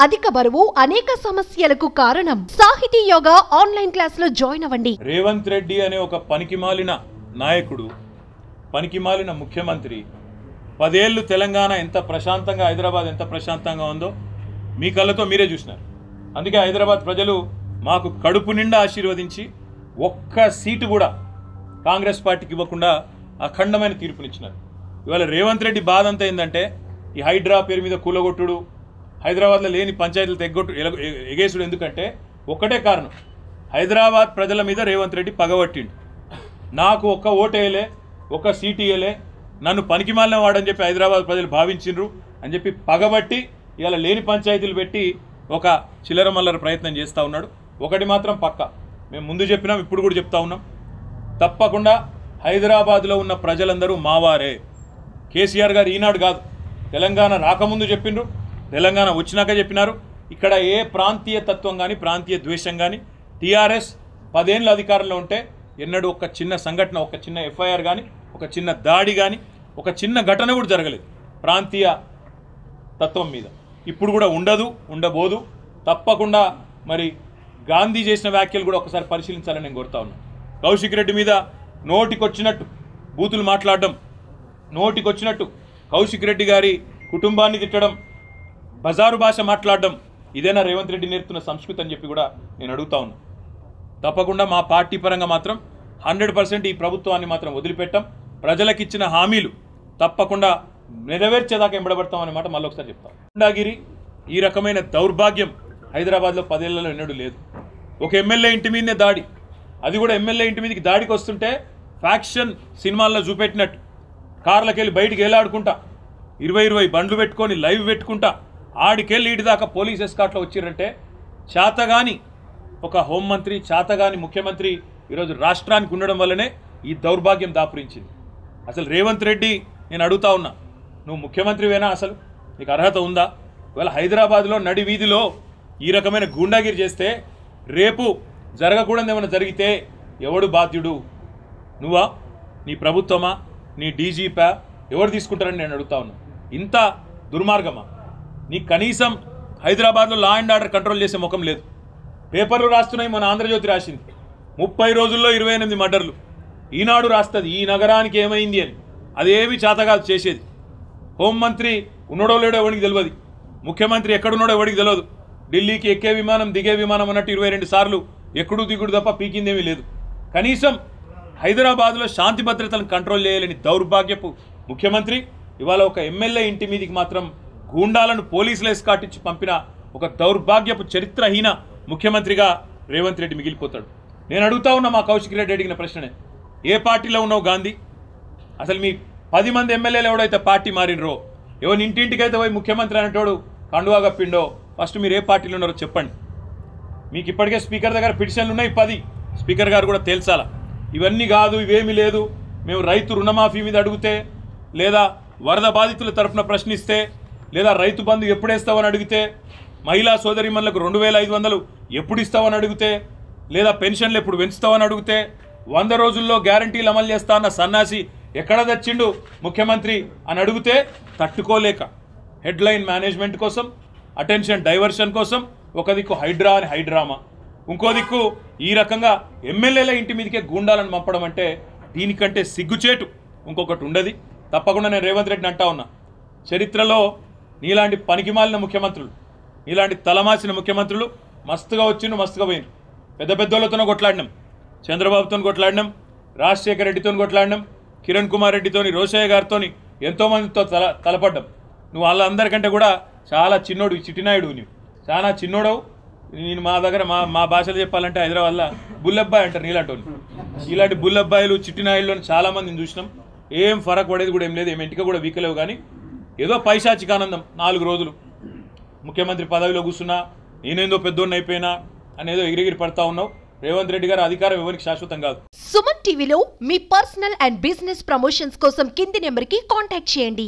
అధిక బరువు అనేక సమస్యలకు కారణం. సాహితీ యోగా ఆన్లైన్ క్లాసులో జాయిన్ అవ్వండి. రేవంత్ రెడ్డి అనే ఒక పనికిమాలిన నాయకుడు, పనికిమాలిన ముఖ్యమంత్రి 10 ఏళ్ళు తెలంగాణ ఎంత ప్రశాంతంగా, హైదరాబాద్ ఎంత ప్రశాంతంగా ఉందో మీ కళ్ళతో మీరే చూసినారు. అందుకే హైదరాబాద్ ప్రజలు మాకు కడుపు నిండా ఆశీర్వదించి ఒక్క సీటు కూడా కాంగ్రెస్ పార్టీకి ఇవ్వకుండా అఖండమైన తీర్పునిచ్చినారు. ఇవాళ రేవంత్ రెడ్డి బాధ అంతా ఏంటంటే ఈ హైడ్రా పేరు మీద కూలగొట్టుడు, హైదరాబాద్లో లేని పంచాయతీలు ఎగేసుడు. ఎందుకంటే ఒక్కటే కారణం, హైదరాబాద్ ప్రజల మీద రేవంత్ రెడ్డి పగబట్టిండు. నాకు ఒక్క ఓటేయలే, ఒక్క సీటు ఇయ్యలే, నన్ను పనికిమాలిన వాడని చెప్పి హైదరాబాద్ ప్రజలు భావించిండ్రు అని చెప్పి పగబట్టి ఇలా లేని పంచాయతీలు పెట్టి ఒక చిల్లర మల్లర ప్రయత్నం చేస్తూ ఉన్నాడు. ఒకటి మాత్రం పక్క, మేము ముందు చెప్పినాం, ఇప్పుడు కూడా చెప్తా ఉన్నాం, తప్పకుండా హైదరాబాద్లో ఉన్న ప్రజలందరూ మావారే. కేసీఆర్ గారు ఈనాడు కాదు, తెలంగాణ రాకముందు చెప్పిండ్రు, తెలంగాణ వచ్చినాక చెప్పినారు. ఇక్కడ ఏ ప్రాంతీయ తత్వం కానీ, ప్రాంతీయ ద్వేషం కానీ, టీఆర్ఎస్ 10 ఏళ్ళ అధికారంలో ఉంటే ఎన్నడూ ఒక చిన్న సంఘటన, ఒక చిన్న ఎఫ్ఐఆర్ కానీ, ఒక చిన్న దాడి కానీ, ఒక చిన్న ఘటన కూడా జరగలేదు ప్రాంతీయ తత్వం మీద. ఇప్పుడు కూడా ఉండదు, ఉండబోదు. తప్పకుండా మరి గాంధీ చేసిన వ్యాఖ్యలు కూడా ఒకసారి పరిశీలించాలని నేను కోరుతా ఉన్నాను. కౌశిక్ రెడ్డి మీద నోటికొచ్చినట్టు బూతులు మాట్లాడడం, నోటికొచ్చినట్టు కౌశిక్ రెడ్డి గారి కుటుంబాన్ని తిట్టడం, బజారు భాష మాట్లాడడం, ఇదేనా రేవంత్ రెడ్డి నేర్పుతున్న సంస్కృతి అని చెప్పి కూడా నేను అడుగుతా ఉన్నా. తప్పకుండా మా పార్టీ పరంగా మాత్రం 100% ఈ ప్రభుత్వాన్ని మాత్రం వదిలిపెట్టాం. ప్రజలకు ఇచ్చిన హామీలు తప్పకుండా నెరవేర్చేదాకా ఎంబడబడతామనే మాట మళ్ళీ ఒకసారి చెప్తాం. గుండాగిరి, ఈ రకమైన దౌర్భాగ్యం హైదరాబాద్లో 10 ఏళ్లలో ఎన్నడూ లేదు. ఒక ఎమ్మెల్యే ఇంటి మీదనే దాడి, అది కూడా ఎమ్మెల్యే ఇంటి మీదకి దాడికి వస్తుంటే ఫ్యాక్షన్ సినిమాల్లో చూపెట్టినట్టు కార్లకెళ్ళి బయటికి వెళ్ళాడుకుంటా 20 బండ్లు పెట్టుకొని లైవ్ పెట్టుకుంటా ఆడికెళ్ళి ఈడి దాకా పోలీస్ ఎస్కాట్లో వచ్చిరంటే చేతగాని ఒక హోంమంత్రి, చేతగాని ముఖ్యమంత్రి ఈరోజు రాష్ట్రానికి ఉండడం వల్లనే ఈ దౌర్భాగ్యం దాపురించింది. అసలు రేవంత్ రెడ్డి, నేను అడుగుతా ఉన్నా, నువ్వు ముఖ్యమంత్రివేనా? అసలు నీకు అర్హత ఉందా? ఇవాళ హైదరాబాద్లో నడి వీధిలో ఈ రకమైన గూండాగిరి చేస్తే రేపు జరగకూడదు ఏమైనా జరిగితే ఎవడు బాధ్యుడు? నువ్వా, నీ ప్రభుత్వమా, నీ డీజీపా, ఎవరు తీసుకుంటారని నేను అడుగుతా ఉన్నా. ఇంత దుర్మార్గమా? నీ కనీసం హైదరాబాద్లో లా అండ్ ఆర్డర్ కంట్రోల్ చేసే ముఖం లేదు. పేపర్లు రాస్తున్నాయి, మన ఆంధ్రజ్యోతి రాసింది 30 రోజుల్లో 28 మర్డర్లు. ఈనాడు రాస్తుంది ఈ నగరానికి ఏమైంది అని. అదేమి చేతగాదు చేసేది. హోంమంత్రి ఉన్నాడో లేడో ఎవరికి తెలియదు, ముఖ్యమంత్రి ఎక్కడున్నాడో ఎవరికి తెలియదు. ఢిల్లీకి ఎక్కే విమానం, దిగే విమానం అన్నట్టు 22 సార్లు ఎక్కడు దిగుడు తప్ప పీకిందేమీ లేదు. కనీసం హైదరాబాద్లో శాంతి భద్రతలను కంట్రోల్ చేయలేని దౌర్భాగ్యపు ముఖ్యమంత్రి ఇవాళ ఒక ఎమ్మెల్యే ఇంటి మీదకి మాత్రం గూండాలను పోలీసులు ఎస్కాటించి పంపిన ఒక దౌర్భాగ్యపు చరిత్రహీన ముఖ్యమంత్రిగా రేవంత్ రెడ్డి మిగిలిపోతాడు. నేను అడుగుతా ఉన్నా, మా కౌశిక్ రెడ్డి అడిగిన ప్రశ్ననే, ఏ పార్టీలో ఉన్నావు గాంధీ? అసలు మీ 10 మంది ఎమ్మెల్యేలు ఎవడైతే పార్టీ మారినరో, ఎవరి ఇంటింటికైతే పోయి ముఖ్యమంత్రి అనేటోడు కండువా కప్పిండో, ఫస్ట్ మీరు ఏ పార్టీలో ఉన్నారో చెప్పండి. మీకు ఇప్పటికే స్పీకర్ దగ్గర పిటిషన్లు ఉన్నాయి 10. స్పీకర్ గారు కూడా తేల్చాలా. ఇవన్నీ కాదు, ఇవేమీ లేదు, మేము రైతు రుణమాఫీ మీద అడిగితే, లేదా వరద బాధితుల తరఫున ప్రశ్నిస్తే, లేదా రైతు బంధు ఎప్పుడేస్తావని అడిగితే, మహిళా సోదరిమణులకు 2500 ఎప్పుడు ఇస్తావని అడిగితే, లేదా పెన్షన్లు ఎప్పుడు పెంచుతావని అడిగితే, 100 రోజుల్లో గ్యారంటీలు అమలు చేస్తా అన్న సన్నాసి ఎక్కడ తెచ్చిండు ముఖ్యమంత్రి అని అడిగితే తట్టుకోలేక హెడ్లైన్ మేనేజ్మెంట్ కోసం, అటెన్షన్ డైవర్షన్ కోసం ఒక దిక్కు హైడ్రా అని హైడ్రామా, ఇంకో దిక్కు ఈ రకంగా ఎమ్మెల్యేల ఇంటి మీదకే గూండాలను పంపడం అంటే దీనికంటే సిగ్గుచేటు ఇంకొకటి ఉండదు. తప్పకుండా నేను రేవంత్ రెడ్డిని అంటా ఉన్నా, చరిత్రలో నీలాంటి పనికిమాలిన ముఖ్యమంత్రులు, నీలాంటి తలమాసిన ముఖ్యమంత్రులు మస్తుగా వచ్చిండు, మస్తుగా పోయిండు. పెద్ద పెద్దోళ్ళతోనో కొట్లాడినాం, చంద్రబాబుతో కొట్లాడినాం, రాజశేఖర రెడ్డితో కొట్లాడినాం, కిరణ్ కుమార్ రెడ్డితోని, రోషయ్య గారితో, ఎంతోమందితో తలపడ్డాం. నువ్వు వాళ్ళందరికంటే కూడా చాలా చిన్నోడు, చిట్టినాయుడు, నువ్వు చాలా చిన్నోడవు. నేను మా దగ్గర మా భాషలో చెప్పాలంటే హైదరాబాద్లో బుల్లబ్బాయి అంటారు నీలాంటి వాళ్ళు. ఇలాంటి బుల్లబ్బాయిలు, చిట్టినాయుళ్ళు చాలామందిని చూసినాం. ఏం ఫరక్ పడేది కూడా ఏం లేదు, ఏం ఇంటికి కూడా వీకలేవు. కానీ ఏదో పైశాచిక ఆనందం, 4 రోజులు ముఖ్యమంత్రి పదవిలో కూర్చున్నా, నేనేందో పెద్దోడిని అయిపోయినా అనేదో ఎగిరిగిరి పడతా ఉన్నావు. రేవంత్ రెడ్డి గారు అధికారం ఎవరికి శాశ్వతం కాదు. సుమన్ టీవీలో మీ పర్సనల్ అండ్ బిజినెస్ ప్రమోషన్స్ కోసం కింది నెంబర్కి కాంటాక్ట్ చేయండి.